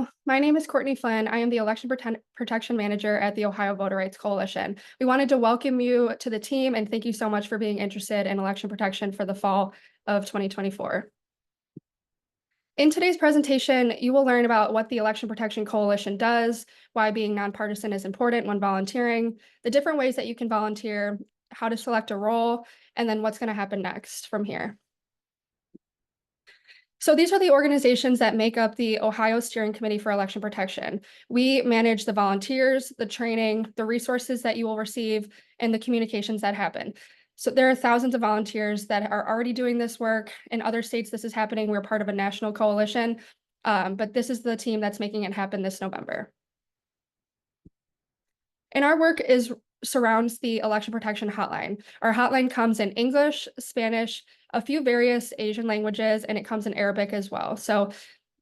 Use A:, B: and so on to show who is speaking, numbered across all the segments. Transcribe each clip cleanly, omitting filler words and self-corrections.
A: Hello, my name is Courtney Flynn. I am the Protection Manager at the Ohio Voter Rights Coalition. We wanted to welcome you to the team and thank you so much for being interested in election protection for the fall of 2024. In today's presentation, you will learn about what the Election Protection Coalition does, why being nonpartisan is important when volunteering, the different ways that you can volunteer, how to select a role, and then what's going to happen next from here. So these are the organizations that make up the Ohio Steering Committee for Election Protection. We manage the volunteers, the training, the resources that you will receive, and the communications that happen. So there are thousands of volunteers that are already doing this work. In other states, this is happening. We're part of a national coalition, but this is the team that's making it happen this November. And our work surrounds the election protection hotline. Our hotline comes in English, Spanish, a few various Asian languages, and it comes in Arabic as well. So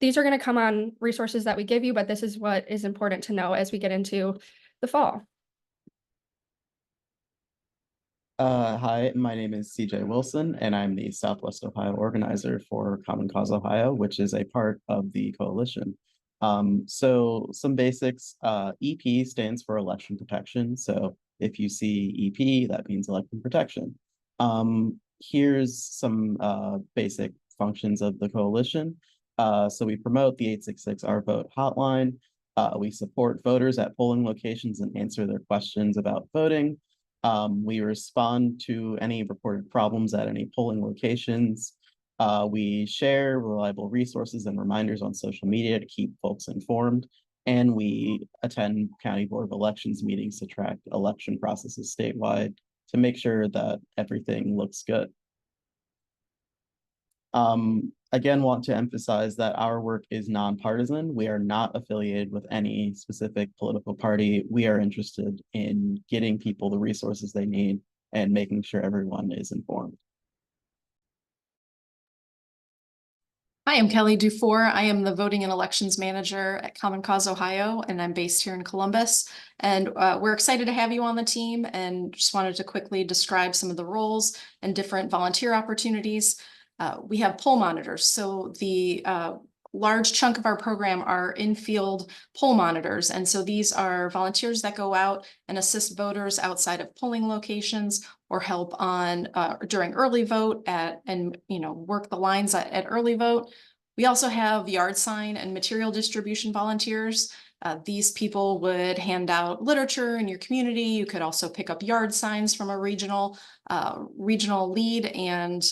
A: these are going to come on resources that we give you, but this is what is important to know as we get into the fall.
B: Hi, my name is CJ Wilson, and I'm the Southwest Ohio organizer for Common Cause Ohio, which is a part of the coalition. So some basics, EP stands for election protection. So if you see EP, that means election protection. Here's some basic functions of the coalition. So we promote the 866 Our Vote hotline. We support voters at polling locations and answer their questions about voting. We respond to any reported problems at any polling locations. We share reliable resources and reminders on social media to keep folks informed. And we attend County Board of Elections meetings to track election processes statewide to make sure that everything looks good. Again, want to emphasize that our work is nonpartisan. We are not affiliated with any specific political party. We are interested in getting people the resources they need and making sure everyone is informed.
C: Hi, I'm Kelly Dufour. I am the Voting and Elections Manager at Common Cause Ohio, and I'm based here in Columbus. And we're excited to have you on the team and just wanted to quickly describe some of the roles and different volunteer opportunities. We have poll monitors. So the large chunk of our program are in-field poll monitors. And so these are volunteers that go out and assist voters outside of polling locations or help on during early vote and work the lines at early vote. We also have yard sign and material distribution volunteers. These people would hand out literature in your community. You could also pick up yard signs from a regional lead and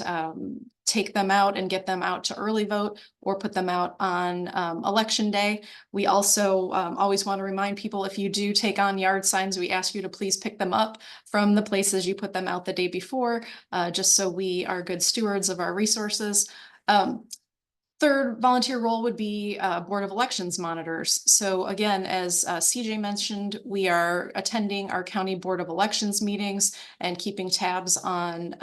C: take them out and get them out to early vote or put them out on election day. We also always want to remind people, if you do take on yard signs, we ask you to please pick them up from the places you put them out the day before, just so we are good stewards of our resources. Third volunteer role would be Board of Elections monitors. So again, as CJ mentioned, we are attending our County Board of Elections meetings and keeping tabs on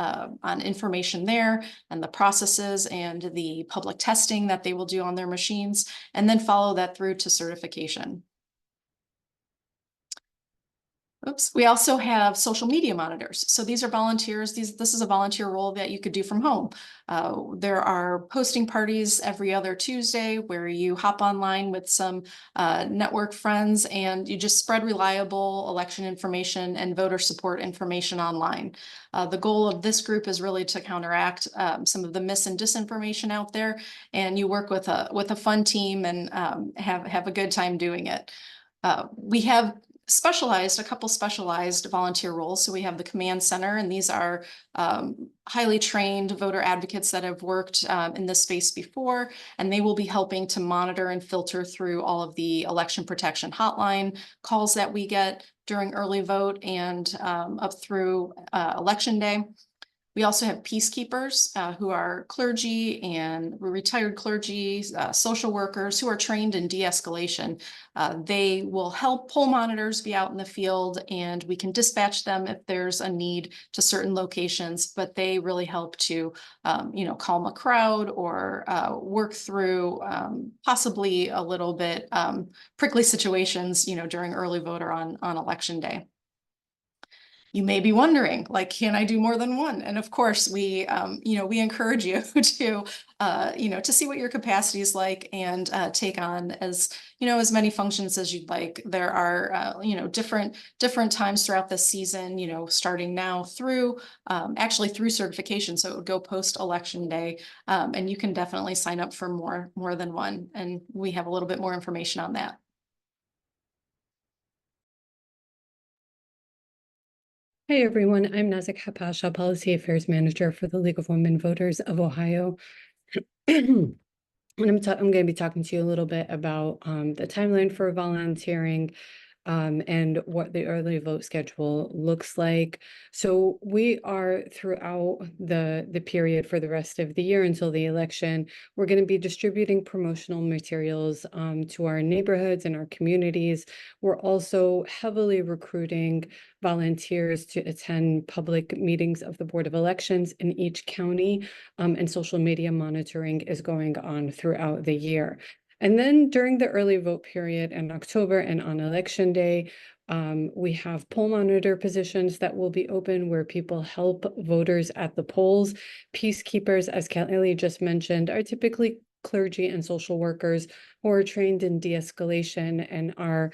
C: information there and the processes and the public testing that they will do on their machines, and then follow that through to certification. Oops. We also have social media monitors. So these are volunteers. This is a volunteer role that you could do from home. There are posting parties every other Tuesday where you hop online with some network friends and you just spread reliable election information and voter support information online. The goal of this group is really to counteract some of the mis and disinformation out there, and you work with a fun team and have a good time doing it. We have a couple specialized volunteer roles. So we have the command center, and these are highly trained voter advocates that have worked in this space before, and they will be helping to monitor and filter through all of the election protection hotline calls that we get during early vote and up through election day. We also have peacekeepers who are clergy and retired clergy, social workers who are trained in de-escalation. They will help poll monitors be out in the field, and we can dispatch them if there's a need to certain locations, but they really help to calm a crowd or work through possibly a little bit prickly situations during early vote or on election day. you may be wondering, like, can I do more than one? And of course, we encourage you to, to see what your capacity is like and take on as many functions as you'd like. There are, different times throughout the season, starting now through actually through certification. So it would go post-election day. And you can definitely sign up for more than one. And we have a little bit more information on that.
D: Hi, everyone. I'm Nazik Hapasha, Policy Affairs Manager for the League of Women Voters of Ohio. And I'm going to be talking to you a little bit about the timeline for volunteering and what the early vote schedule looks like. So we are throughout the period for the rest of the year until the election. We're going to be distributing promotional materials to our neighborhoods and our communities. We're also heavily recruiting volunteers to attend public meetings of the Board of Elections in each county, and social media monitoring is going on throughout the year. And then during the early vote period in October and on election day, we have poll monitor positions that will be open where people help voters at the polls. Peacekeepers, as Kelly just mentioned, are typically clergy and social workers who are trained in de-escalation and are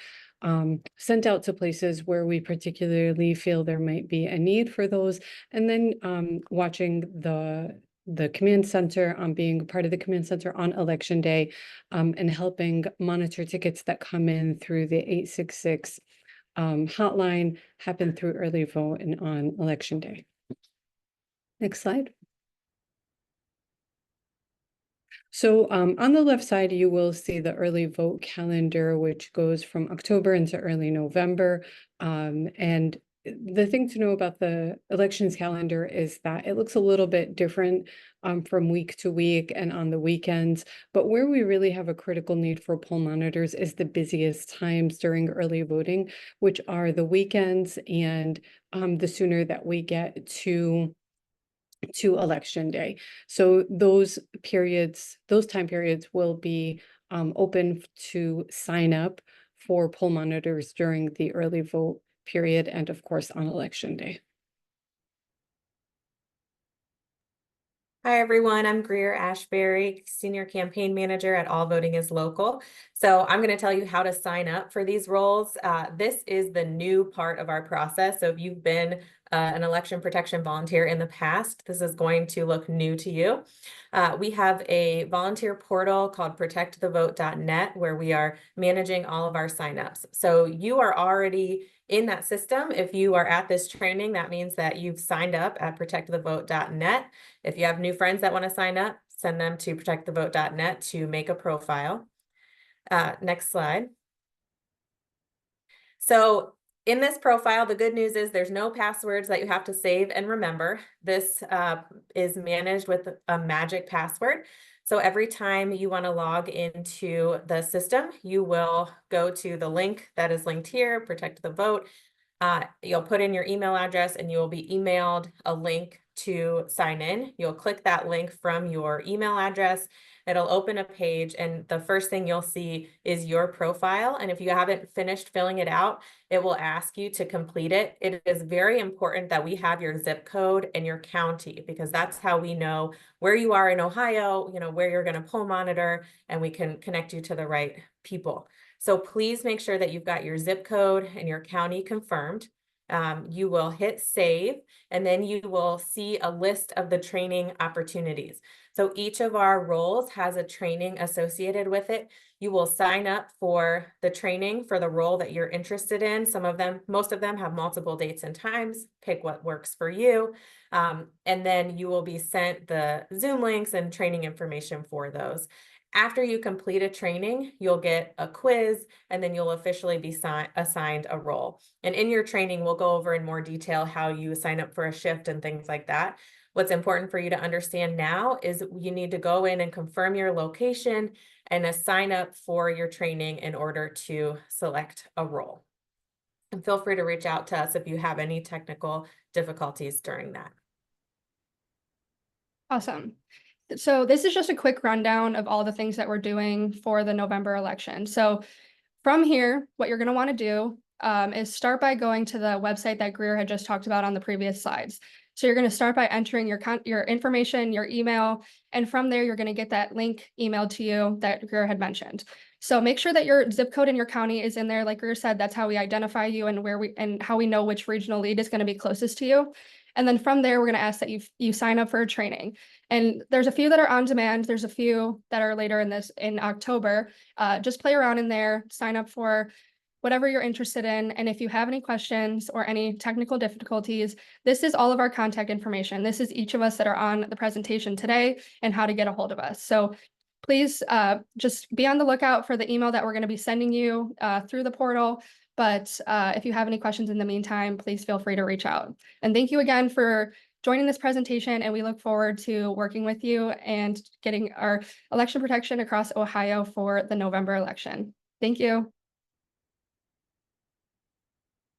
D: sent out to places where we particularly feel there might be a need for those. And then watching the command center, being part of the command center on election day, and helping monitor tickets that come in through the 866 hotline, happen through early vote and on election day. Next slide. So on the left side, you will see the early vote calendar, which goes from October into early November. And the thing to know about the elections calendar is that it looks a little bit different from week to week and on the weekends. But where we really have a critical need for poll monitors is the busiest times during early voting, which are the weekends and the sooner that we get to election day. So those time periods will be open to sign up for poll monitors during the early vote period and of course on election day.
E: Hi, everyone. I'm Greer Ashbury, Senior Campaign Manager at All Voting is Local. So I'm going to tell you how to sign up for these roles. This is the new part of our process. So if you've been an election protection volunteer in the past, this is going to look new to you. We have a volunteer portal called protectthevote.net where we are managing all of our signups. So you are already in that system. If you are at this training, that means that you've signed up at protectthevote.net. If you have new friends that want to sign up, send them to protectthevote.net to make a profile. Next slide. So in this profile, the good news is there's no passwords that you have to save and remember. This is managed with a magic password. So every time you want to log into the system, you will go to the link that is linked here, Protect the Vote. You'll put in your email address and you will be emailed a link to sign in. You'll click that link from your email address. It'll open a page and the first thing you'll see is your profile. And if you haven't finished filling it out, it will ask you to complete it. It is very important that we have your zip code and your county because that's how we know where you are in Ohio, where you're going to poll monitor, and we can connect you to the right people. So please make sure that you've got your zip code and your county confirmed. You will hit save, and then you will see a list of the training opportunities. So each of our roles has a training associated with it. You will sign up for the training for the role that you're interested in. Most of them have multiple dates and times. Pick what works for you. And then you will be sent the Zoom links and training information for those. After you complete a training, you'll get a quiz, and then you'll officially be assigned a role. And in your training, we'll go over in more detail how you sign up for a shift and things like that. What's important for you to understand now is you need to go in and confirm your location and sign up for your training in order to select a role. And feel free to reach out to us if you have any technical difficulties during that.
A: Awesome. So this is just a quick rundown of all the things that we're doing for the November election. So from here, what you're going to want to do is start by going to the website that Greer had just talked about on the previous slides. So you're going to start by entering your information, your email, and from there, you're going to get that link emailed to you that Greer had mentioned. So make sure that your zip code in your county is in there. Like Greer said, that's how we identify you and how we know which regional lead is going to be closest to you. And then from there, we're going to ask that you sign up for a training. And there's a few that are on demand. There's a few that are later in October. Just play around in there, sign up for whatever you're interested in. And if you have any questions or any technical difficulties, this is all of our contact information. This is each of us that are on the presentation today and how to get a hold of us. So please just be on the lookout for the email that we're going to be sending you through the portal. But if you have any questions in the meantime, please feel free to reach out. And thank you again for joining this presentation, and we look forward to working with you and getting our election protection across Ohio for the November election. Thank you.